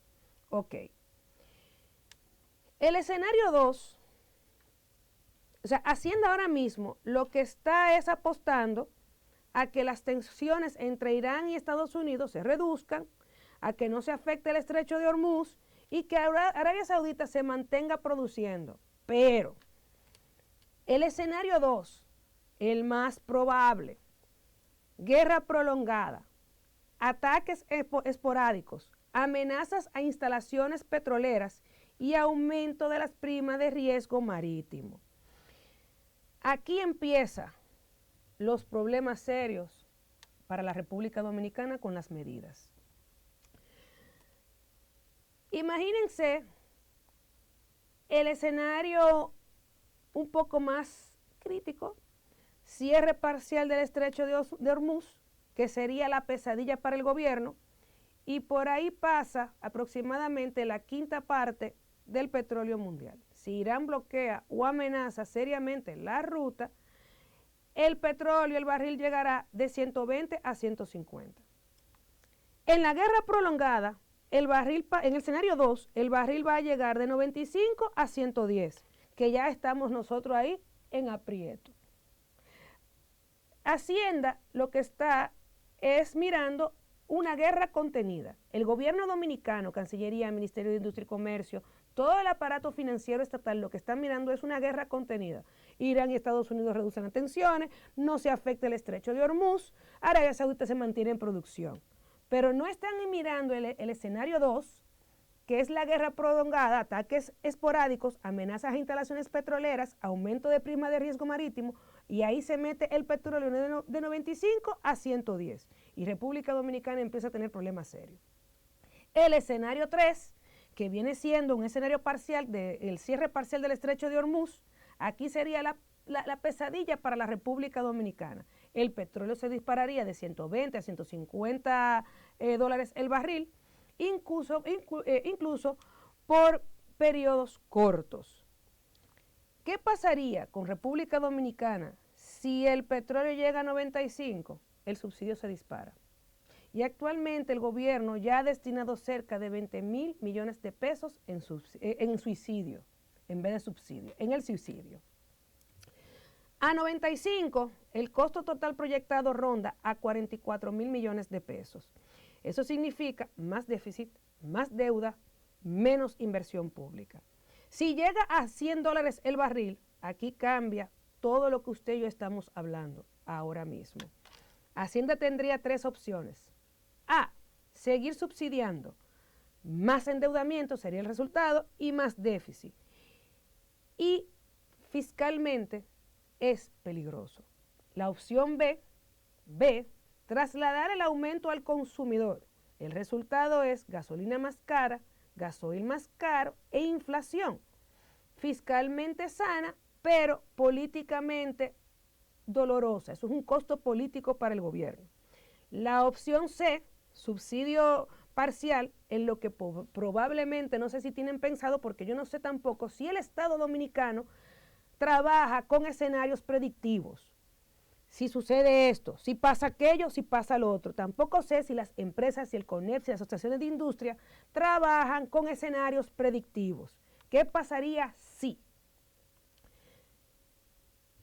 Speaker 5: Ok. El escenario 2, o sea, Hacienda ahora mismo lo que está es apostando a que las tensiones entre Irán y Estados Unidos se reduzcan, a que no se afecte el estrecho de Hormuz y que Arabia Saudita se mantenga produciendo. Pero el escenario 2, el más probable, guerra prolongada, ataques esporádicos, amenazas a instalaciones petroleras y aumento de las primas de riesgo marítimo. Aquí empiezan los problemas serios para la República Dominicana con las medidas. Imagínense el escenario un poco más crítico, cierre parcial del estrecho de Hormuz, que sería la pesadilla para el gobierno, y por ahí pasa aproximadamente la quinta parte del petróleo mundial. si Irán bloquea o amenaza seriamente la ruta, el petróleo, el barril llegará de 120 a 150. En la guerra prolongada, el barril, en el escenario 2, el barril va a llegar de 95 a 110, que ya estamos nosotros ahí en aprieto. Hacienda lo que está es mirando una guerra contenida. El gobierno dominicano, Cancillería, Ministerio de Industria y Comercio, todo el aparato financiero estatal lo que están mirando es una guerra contenida. Irán y Estados Unidos reducen las tensiones, no se afecta el estrecho de Hormuz, Arabia Saudita se mantiene en producción. Pero no están mirando el escenario 2, que es la guerra prolongada, ataques esporádicos, amenazas a instalaciones petroleras, aumento de prima de riesgo marítimo, y ahí se mete el petróleo de 95 a 110. Y República Dominicana empieza a tener problemas serios. El escenario 3, que viene siendo un escenario parcial, el cierre parcial del estrecho de Hormuz, aquí sería la pesadilla para la República Dominicana. El petróleo se dispararía de 120 a 150 dólares el barril, incluso por periodos cortos. ¿Qué pasaría con República Dominicana si el petróleo llega a 95? El subsidio se dispara. Y actualmente el gobierno ya ha destinado cerca de 20.000 millones de pesos en suicidio, en vez de subsidio, en el subsidio. A 95, el costo total proyectado ronda a 44.000 millones de pesos. Eso significa más déficit, más deuda, menos inversión pública. Si llega a 100 dólares el barril, aquí cambia todo lo que usted y yo estamos hablando ahora mismo. Hacienda tendría 3 opciones. A, seguir subsidiando. Más endeudamiento sería el resultado y más déficit. Y fiscalmente es peligroso. La opción B, trasladar el aumento al consumidor. El resultado es gasolina más cara, gasoil más caro e inflación. Fiscalmente sana, pero políticamente dolorosa. Eso es un costo político para el gobierno. La opción C, subsidio parcial, en lo que probablemente, no sé si tienen pensado, porque yo no sé tampoco, si el Estado Dominicano trabaja con escenarios predictivos. Si sucede esto, si pasa aquello, si pasa lo otro. Tampoco sé si las empresas, si el CONEP, si las asociaciones de industria trabajan con escenarios predictivos. ¿Qué pasaría si?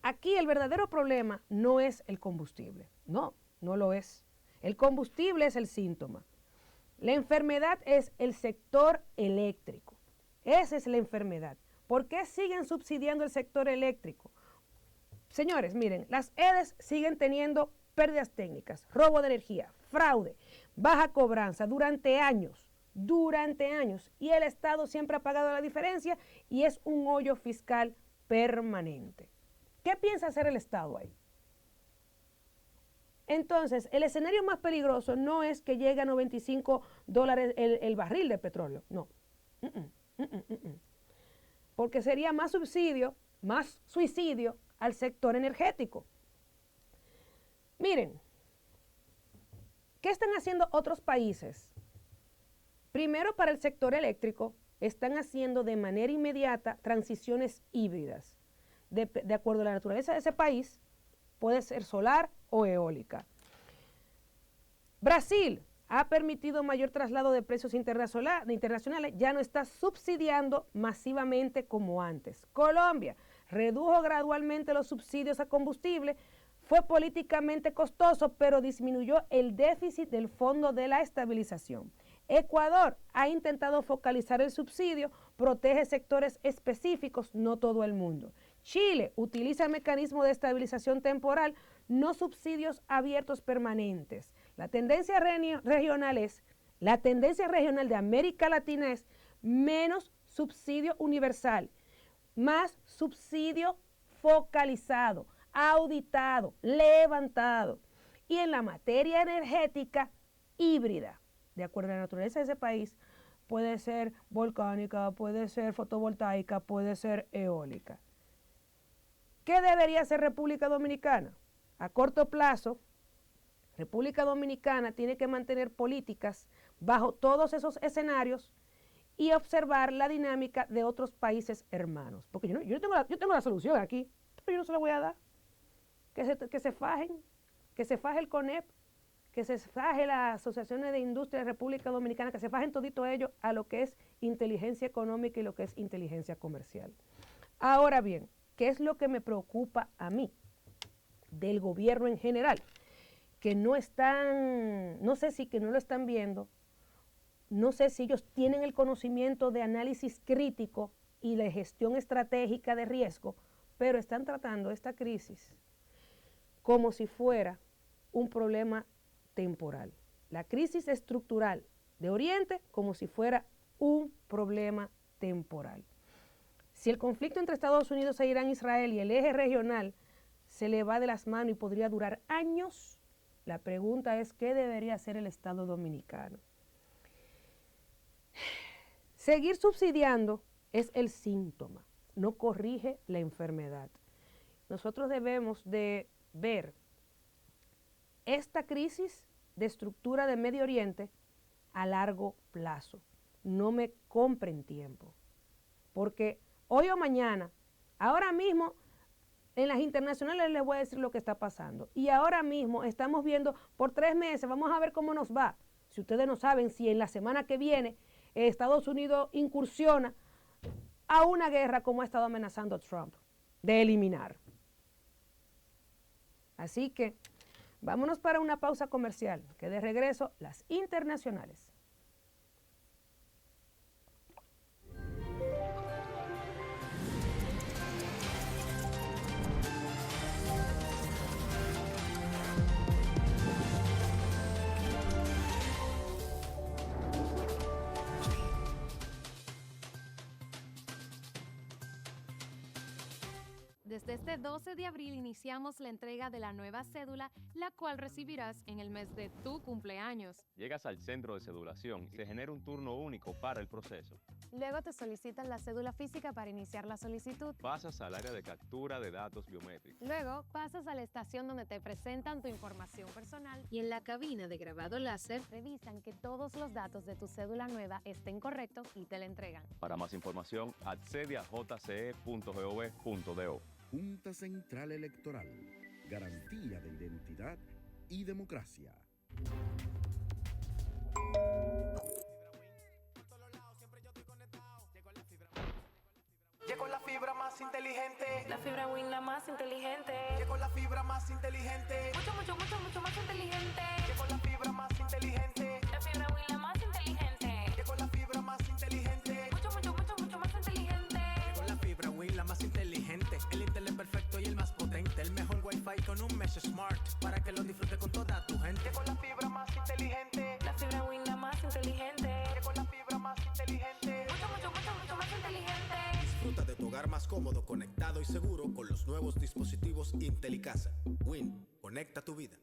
Speaker 5: Aquí el verdadero problema no es el combustible. No, no lo es. El combustible es el síntoma. La enfermedad es el sector eléctrico. Esa es la enfermedad. ¿Por qué siguen subsidiando el sector eléctrico? Señores, miren, las EDES siguen teniendo pérdidas técnicas, robo de energía, fraude, baja cobranza durante años, y el Estado siempre ha pagado la diferencia y es un hoyo fiscal permanente. ¿Qué piensa hacer el Estado ahí? Entonces, el escenario más peligroso no es que llegue a 95 dólares el barril de petróleo, no. Porque sería más subsidio, más suicidio al sector energético. Miren, ¿qué están haciendo otros países? Primero, para el sector eléctrico, están haciendo de manera inmediata transiciones híbridas. De acuerdo a la naturaleza de ese país, puede ser solar o eólica. Brasil ha permitido mayor traslado de precios internacionales, ya no está subsidiando masivamente como antes. Colombia redujo gradualmente los subsidios a combustible, fue políticamente costoso, pero disminuyó el déficit del Fondo de la Estabilización. Ecuador ha intentado focalizar el subsidio, protege sectores específicos, no todo el mundo. Chile utiliza el mecanismo de estabilización temporal, no subsidios abiertos permanentes. La tendencia regional de América Latina es menos subsidio universal, más subsidio focalizado, auditado, levantado. Y en la materia energética, híbrida, de acuerdo a la naturaleza de ese país, puede ser volcánica, puede ser fotovoltaica, puede ser eólica. ¿Qué debería hacer República Dominicana? A corto plazo, República Dominicana tiene que mantener políticas bajo todos esos escenarios y observar la dinámica de otros países hermanos. Porque yo tengo la solución aquí, pero yo no se la voy a dar. Que se fajen, que se faje el CONEP, que se faje las asociaciones de industria de República Dominicana, que se fajen todito ellos a lo que es inteligencia económica y lo que es inteligencia comercial. Ahora bien, ¿qué es lo que me preocupa a mí del gobierno en general? Que no están, no sé si que no lo están viendo, no sé si ellos tienen el conocimiento de análisis crítico y de gestión estratégica de riesgo, pero están tratando esta crisis como si fuera un problema temporal. La crisis estructural de Oriente como si fuera un problema temporal. Si el conflicto entre Estados Unidos e Irán, Israel y el eje regional se le va de las manos y podría durar años, la pregunta es ¿qué debería hacer el Estado dominicano? Seguir subsidiando es el síntoma, no corrige la enfermedad. Nosotros debemos de ver esta crisis de estructura de Medio Oriente a largo plazo. No me compren tiempo, porque hoy o mañana, ahora mismo, en las internacionales les voy a decir lo que está pasando. Y ahora mismo estamos viendo por 3 meses, vamos a ver cómo nos va. Si ustedes no saben si en la semana que viene Estados Unidos incursiona a una guerra como ha estado amenazando Trump de eliminar. Así que vámonos para una pausa comercial, que de regreso las internacionales.
Speaker 2: Desde este 12 de abril iniciamos la entrega de la nueva cédula, la cual recibirás en el mes de tu cumpleaños.
Speaker 3: Llegas al centro de cedulación y se genera un turno único para el proceso.
Speaker 2: Luego te solicitan la cédula física para iniciar la solicitud.
Speaker 3: Pasas al área de captura de datos biométricos.
Speaker 2: Luego pasas a la estación donde te presentan tu información personal y en la cabina de grabado láser revisan que todos los datos de tu cédula nueva estén correctos y te la entregan.
Speaker 3: Para más información, accede a jce.gov.do.
Speaker 4: Junta Central Electoral, garantía de identidad y democracia.
Speaker 6: Llegó la fibra más inteligente.
Speaker 7: La fibra Win, la más inteligente.
Speaker 6: Llegó la fibra más inteligente.
Speaker 7: Mucho, mucho, mucho, mucho más inteligente.
Speaker 6: Llegó la fibra más inteligente.
Speaker 7: La fibra Win, la más inteligente.
Speaker 6: Llegó la fibra más inteligente.
Speaker 7: Mucho, mucho, mucho, mucho más inteligente.
Speaker 6: Llegó la fibra Win, la más inteligente. El internet perfecto y el más potente. El mejor wifi con un mesh smart. Para que lo disfrutes con toda tu gente. Llegó la fibra más inteligente.
Speaker 7: La fibra Win, la más inteligente.
Speaker 6: Llegó la fibra más inteligente.
Speaker 7: Mucho, mucho, mucho, mucho más inteligente.
Speaker 8: Disfruta de tu hogar más cómodo, conectado y seguro con los nuevos dispositivos IntelliCasa. Win, conecta tu vida.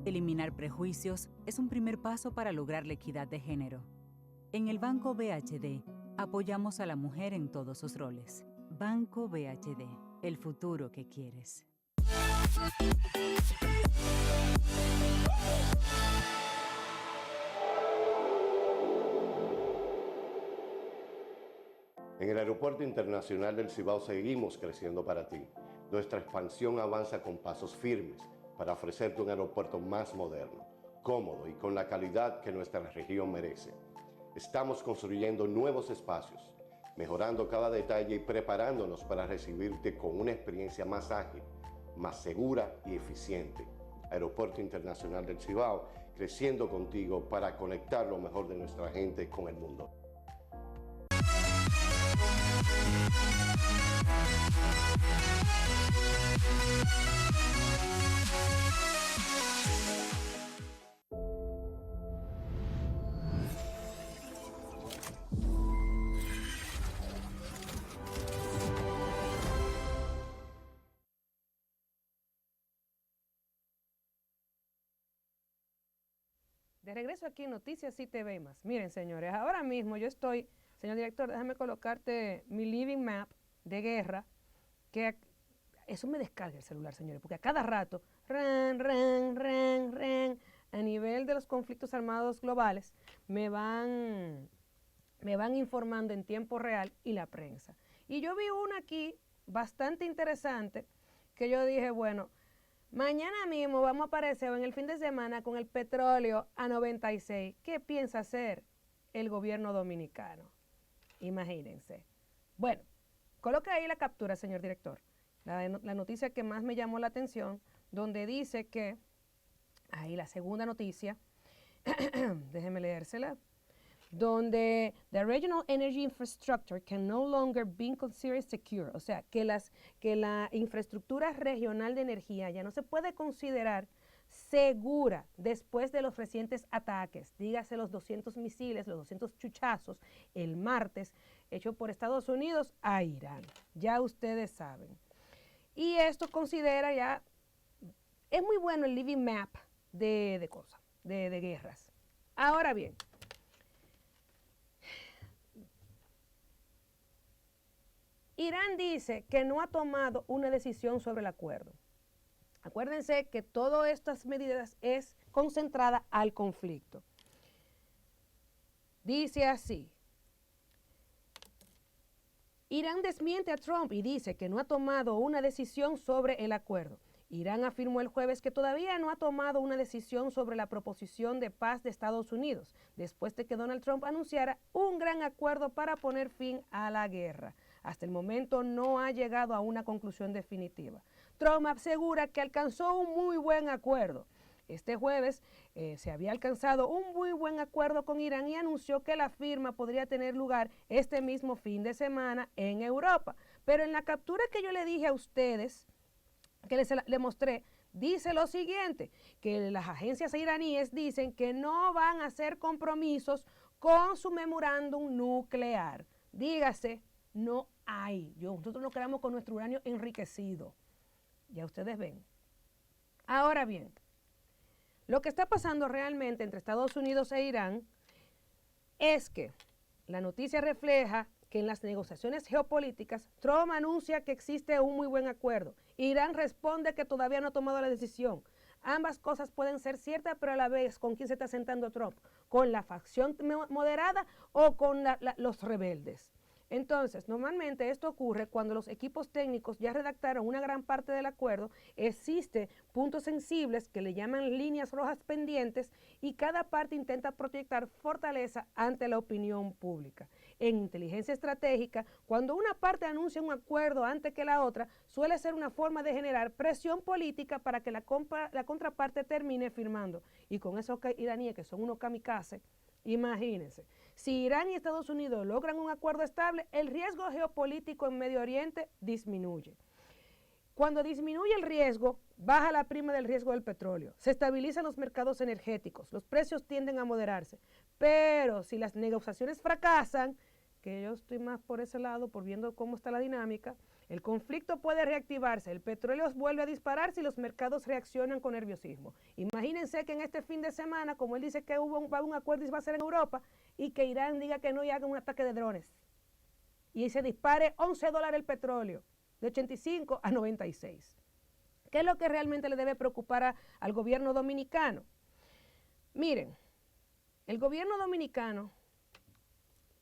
Speaker 10: Eliminar prejuicios es un primer paso para lograr la equidad de género. En el Banco BHD, apoyamos a la mujer en todos sus roles. Banco BHD, el futuro que quieres.
Speaker 9: En el Aeropuerto Internacional del Cibao seguimos creciendo para ti. Nuestra expansión avanza con pasos firmes para ofrecerte un aeropuerto más moderno, cómodo y con la calidad que nuestra región merece. Estamos construyendo nuevos espacios, mejorando cada detalle y preparándonos para recibirte con una experiencia más ágil, más segura y eficiente. Aeropuerto Internacional del Cibao, creciendo contigo para conectar lo mejor de nuestra gente con el mundo.
Speaker 5: De regreso aquí en Noticias CTV más. Miren, señores, ahora mismo yo estoy, señor director, déjame colocarte mi living map de guerra, que eso me descarga el celular, señores, porque a cada rato, a nivel de los conflictos armados globales, me van informando en tiempo real y la prensa. Y yo vi una aquí bastante interesante que yo dije, bueno, mañana mismo vamos a aparecer en el fin de semana con el petróleo a 96. ¿Qué piensa hacer el gobierno dominicano? Imagínense. Bueno, coloque ahí la captura, señor director. La noticia que más me llamó la atención, donde dice que, ahí la segunda noticia, déjeme leérsela, donde the regional energy infrastructure can no longer be considered secure, o sea, que la infraestructura regional de energía ya no se puede considerar segura después de los recientes ataques, dígase los 200 misiles, los 200 chuchazos el martes, hecho por Estados Unidos a Irán, ya ustedes saben. Y esto considera ya, es muy bueno el living map de cosas, de guerras. Ahora bien, Irán dice que no ha tomado una decisión sobre el acuerdo. Acuérdense que todas estas medidas es concentrada al conflicto. Dice así, Irán desmiente a Trump y dice que no ha tomado una decisión sobre el acuerdo. Irán afirmó el jueves que todavía no ha tomado una decisión sobre la proposición de paz de Estados Unidos, después de que Donald Trump anunciara un gran acuerdo para poner fin a la guerra. Hasta el momento no ha llegado a una conclusión definitiva. Trump asegura que alcanzó un muy buen acuerdo. Este jueves se había alcanzado un muy buen acuerdo con Irán y anunció que la firma podría tener lugar este mismo fin de semana en Europa. Pero en la captura que yo le dije a ustedes, que le mostré, dice lo siguiente, que las agencias iraníes dicen que no van a hacer compromisos con su memorándum nuclear. Dígase, no hay. Nosotros nos quedamos con nuestro uranio enriquecido. Ya ustedes ven. Ahora bien, lo que está pasando realmente entre Estados Unidos e Irán es que la noticia refleja que en las negociaciones geopolíticas, Trump anuncia que existe un muy buen acuerdo. Irán responde que todavía no ha tomado la decisión. Ambas cosas pueden ser ciertas, pero a la vez, ¿con quién se está sentando Trump? ¿Con la facción moderada o con los rebeldes? Entonces, normalmente esto ocurre cuando los equipos técnicos ya redactaron una gran parte del acuerdo, existen puntos sensibles que le llaman líneas rojas pendientes y cada parte intenta proyectar fortaleza ante la opinión pública. En inteligencia estratégica, cuando una parte anuncia un acuerdo antes que la otra, suele ser una forma de generar presión política para que la contraparte termine firmando. Y con esos iraníes que son unos kamikazes, imagínense, si Irán y Estados Unidos logran un acuerdo estable, el riesgo geopolítico en Medio Oriente disminuye. Cuando disminuye el riesgo, baja la prima del riesgo del petróleo, se estabilizan los mercados energéticos, los precios tienden a moderarse. Pero si las negociaciones fracasan, que yo estoy más por ese lado, por viendo cómo está la dinámica, el conflicto puede reactivarse, el petróleo vuelve a dispararse y los mercados reaccionan con nerviosismo. Imagínense que en este fin de semana, como él dice que va a haber un acuerdo y va a ser en Europa, y que Irán diga que no y haga un ataque de drones. Y se dispare $11 el petróleo, de 85 a 96. ¿Qué es lo que realmente le debe preocupar al gobierno dominicano? Miren, el gobierno dominicano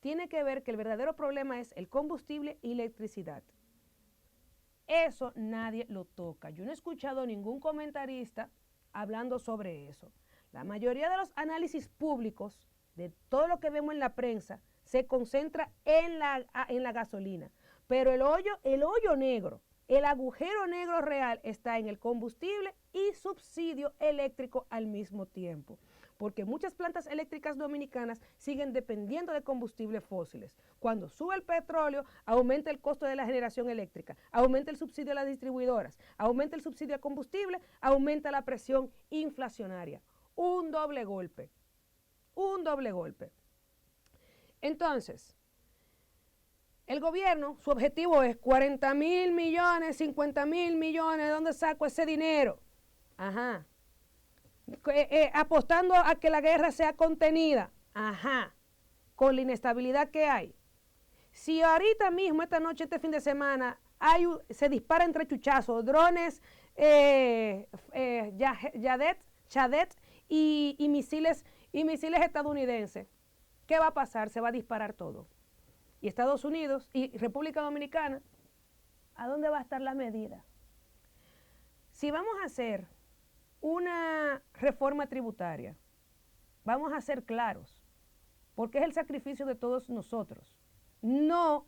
Speaker 5: tiene que ver que el verdadero problema es el combustible y electricidad. Eso nadie lo toca. Yo no he escuchado ningún comentarista hablando sobre eso. La mayoría de los análisis públicos de todo lo que vemos en la prensa se concentra en la gasolina. Pero el hoyo negro, el agujero negro real está en el combustible y subsidio eléctrico al mismo tiempo. porque muchas plantas eléctricas dominicanas siguen dependiendo de combustibles fósiles. Cuando sube el petróleo, aumenta el costo de la generación eléctrica, aumenta el subsidio a las distribuidoras, aumenta el subsidio a combustible, aumenta la presión inflacionaria. Un doble golpe. Un doble golpe. Entonces, el gobierno, su objetivo es 40.000 millones, 50.000 millones, ¿de dónde saco ese dinero? Ajá. Apostando a que la guerra sea contenida. Ajá. Con la inestabilidad que hay. Si ahorita mismo, esta noche, este fin de semana, se dispara entre chuchazos, drones, Shahed y misiles estadounidenses, ¿qué va a pasar? Se va a disparar todo. Y Estados Unidos y República Dominicana, ¿a dónde va a estar la medida? Si vamos a hacer una reforma tributaria, vamos a ser claros, porque es el sacrificio de todos nosotros, no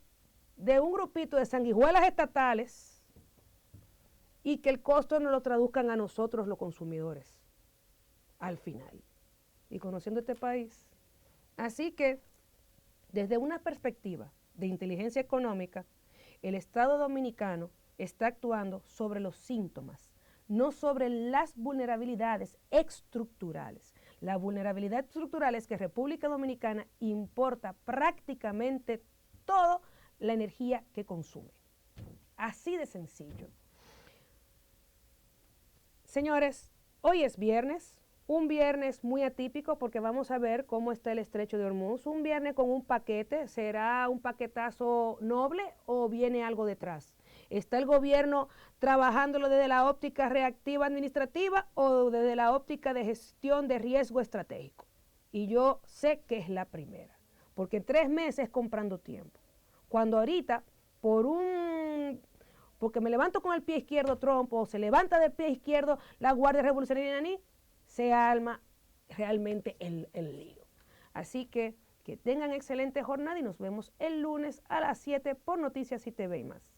Speaker 5: de un grupito de sanguijuelas estatales y que el costo nos lo traduzcan a nosotros los consumidores al final. Y conociendo este país. Así que, desde una perspectiva de inteligencia económica, el Estado dominicano está actuando sobre los síntomas, no sobre las vulnerabilidades estructurales. La vulnerabilidad estructural es que República Dominicana importa prácticamente toda la energía que consume. Así de sencillo. Señores, hoy es viernes. Un viernes muy atípico porque vamos a ver cómo está el estrecho de Hormuz. Un viernes con un paquete, ¿será un paquetazo noble o viene algo detrás? ¿Está el gobierno trabajándolo desde la óptica reactiva administrativa o desde la óptica de gestión de riesgo estratégico? Y yo sé que es la primera, porque 3 meses comprando tiempo. Cuando ahorita, porque me levanto con el pie izquierdo Trump o se levanta del pie izquierdo la Guardia Revolucionaria iraní, se arma realmente el lío. Así que tengan excelente jornada y nos vemos el lunes a las 7 por Noticias y TV y más.